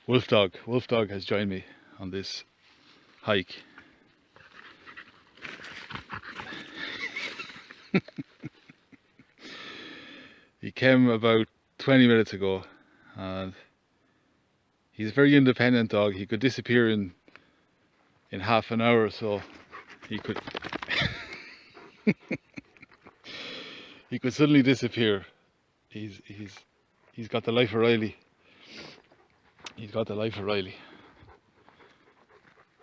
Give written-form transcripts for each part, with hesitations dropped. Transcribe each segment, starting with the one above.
Wolfdog has joined me on this hike. He came about 20 minutes ago, and he's a very independent dog. He could disappear in half an hour or so. He could he could suddenly disappear. He's got the life of Riley. He's got the life of Riley.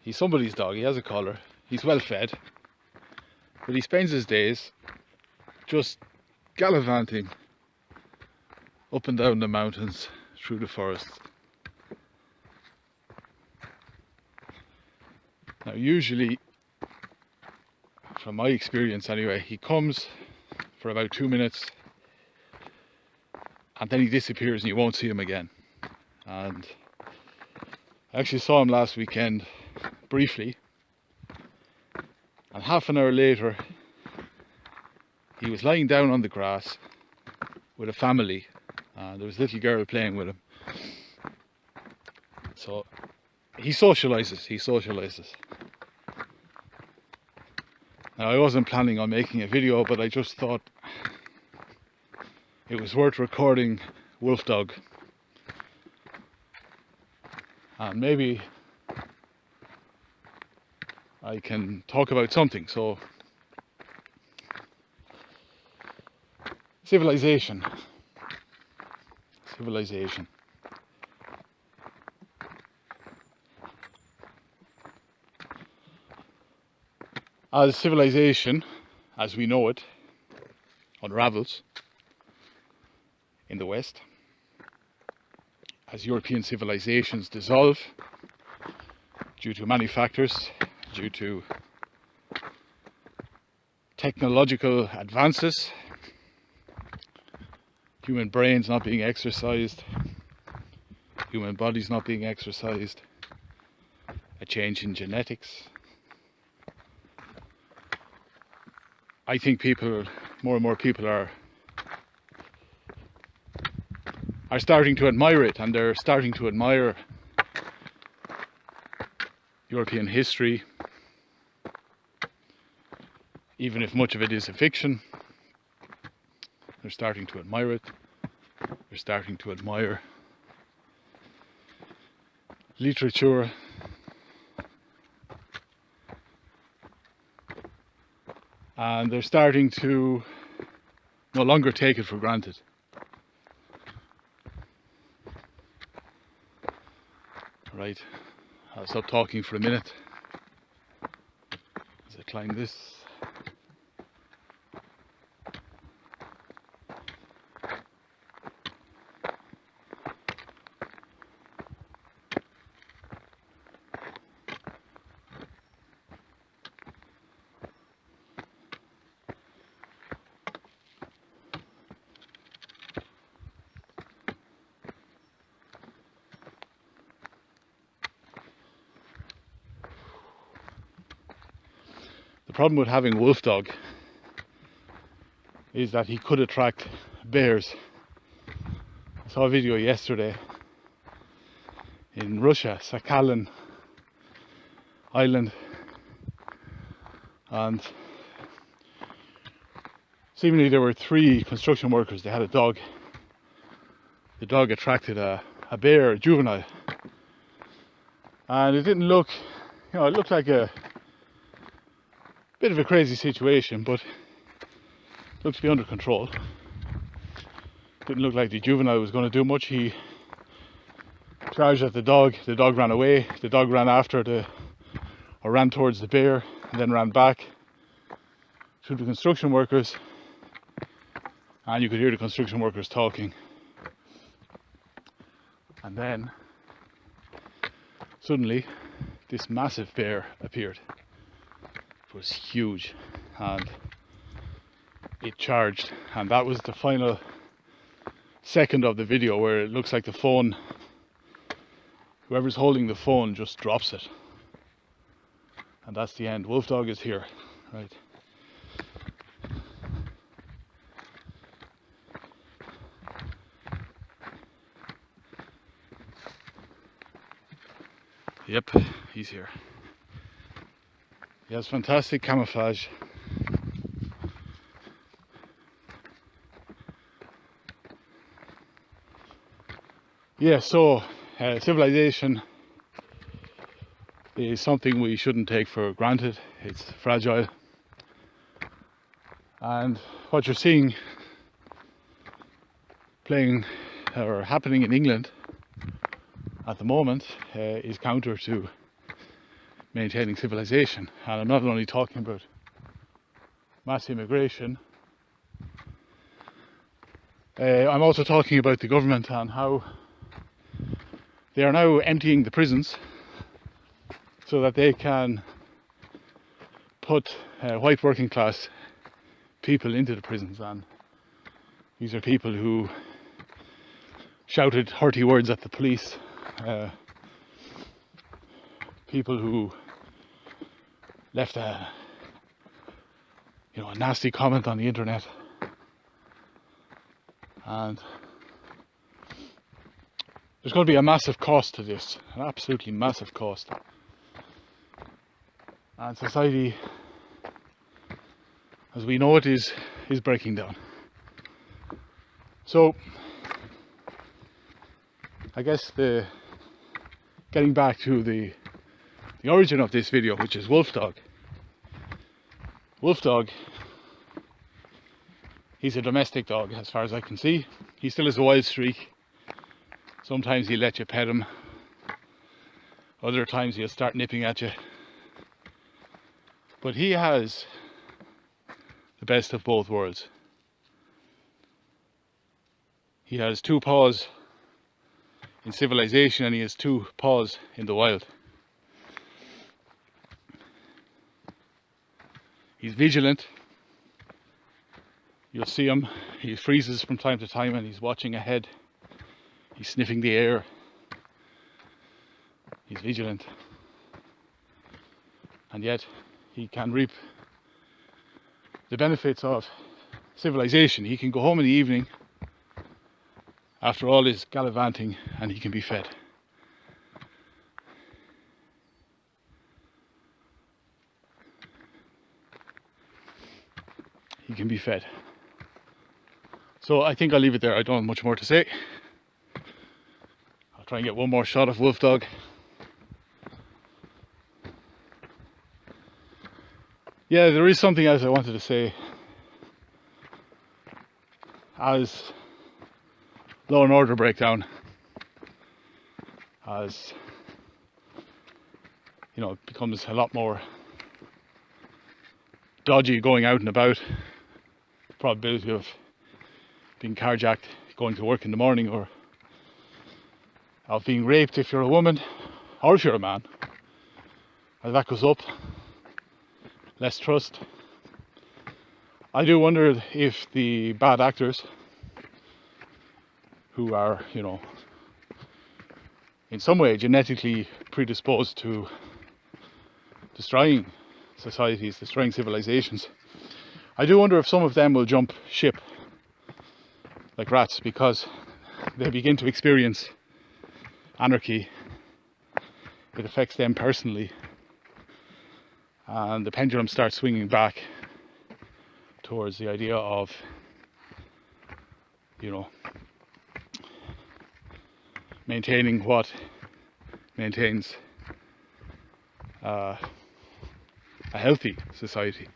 He's somebody's dog. He has a collar. He's well fed, but he spends his days just gallivanting up and down the mountains, through the forest. Now, usually, from my experience anyway, he comes for about 2 minutes and then he disappears and you won't see him again. And I actually saw him last weekend briefly, and half an hour later he was lying down on the grass with a family, and there was a little girl playing with him. So he socializes. Now, I wasn't planning on making a video, but I just thought it was worth recording Wolfdog, and maybe I can talk about something. So, civilization. As civilization, as we know it, unravels in the West, as European civilizations dissolve due to many factors, due to technological advances, human brains not being exercised, human bodies not being exercised, a change in genetics. I think more and more people are starting to admire it, and they're starting to admire European history, even if much of it is a fiction. They're starting to admire it. They're starting to admire literature, and they're starting to no longer take it for granted. Right, I'll stop talking for a minute as I climb this. The problem with having Wolfdog is that he could attract bears. I saw a video yesterday in Russia, Sakhalin Island, and seemingly there were 3 construction workers. They had a dog. The dog attracted a bear, a juvenile, and it didn't look, it looked like a bit of a crazy situation, but it looked to be under control. Didn't look like the juvenile was going to do much. He charged at the dog ran away, the dog ran after or ran towards the bear, and then ran back to the construction workers, and you could hear the construction workers talking. And then suddenly this massive bear appeared. It was huge, and it charged, and that was the final second of the video where it looks like the phone, whoever's holding the phone just drops it, and that's the end. Wolfdog is here, right? Yep, he's here. He has fantastic camouflage. Yeah, so civilization is something we shouldn't take for granted. It's fragile. And what you're seeing playing or happening in England at the moment is counter to maintaining civilization. And I'm not only talking about mass immigration, I'm also talking about the government and how they are now emptying the prisons so that they can put white working class people into the prisons. And these are people who shouted hurty words at the police, people who left a nasty comment on the internet, and there's going to be a massive cost to this, an absolutely massive cost, and society as we know it is breaking down. So I guess getting back to the origin of this video, which is Wolfdog. Wolfdog, he's a domestic dog as far as I can see. He still has a wild streak. Sometimes he'll let you pet him. Other times he'll start nipping at you. But he has the best of both worlds. He has 2 paws in civilization and he has 2 paws in the wild. He's vigilant. You'll see him. He freezes from time to time and he's watching ahead. He's sniffing the air. He's vigilant. And yet he can reap the benefits of civilization. He can go home in the evening after all his gallivanting and he can be fed. He can be fed. So I think I'll leave it there. I don't have much more to say. I'll try and get one more shot of Wolfdog. Yeah, there is something else I wanted to say. As law and order breakdown, as it becomes a lot more dodgy going out and about, the probability of being carjacked going to work in the morning, or of being raped if you're a woman or if you're a man, as that goes up, less trust. I do wonder if the bad actors who are, in some way genetically predisposed to destroying societies, destroying civilizations, I do wonder if some of them will jump ship like rats because they begin to experience anarchy. It affects them personally, and the pendulum starts swinging back towards the idea of maintaining what maintains a healthy society.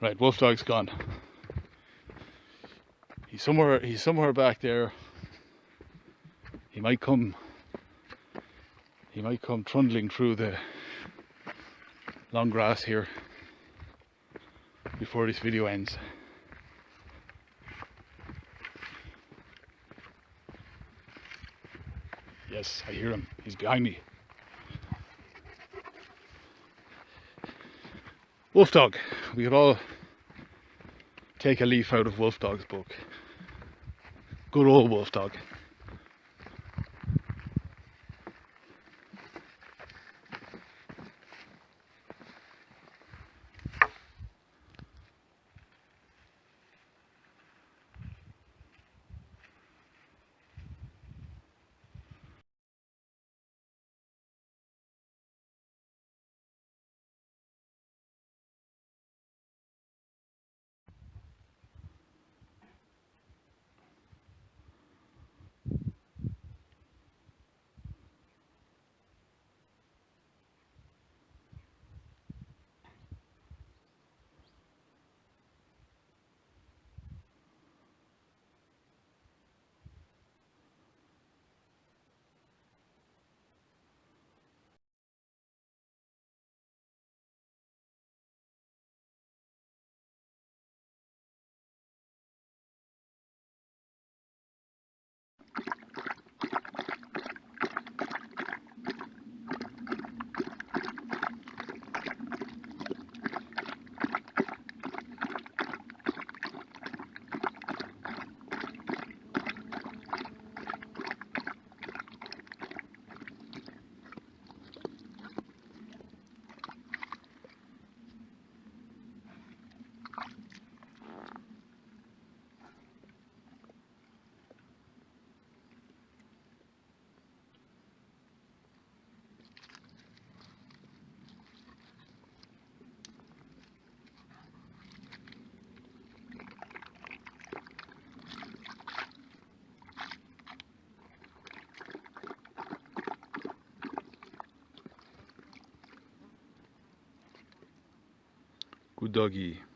Right, Wolfdog's gone. He's somewhere back there. He might come trundling through the long grass here before this video ends. Yes, I hear him. He's behind me. Wolfdog. We could all take a leaf out of Wolfdog's book. Good old Wolfdog. Good doggy.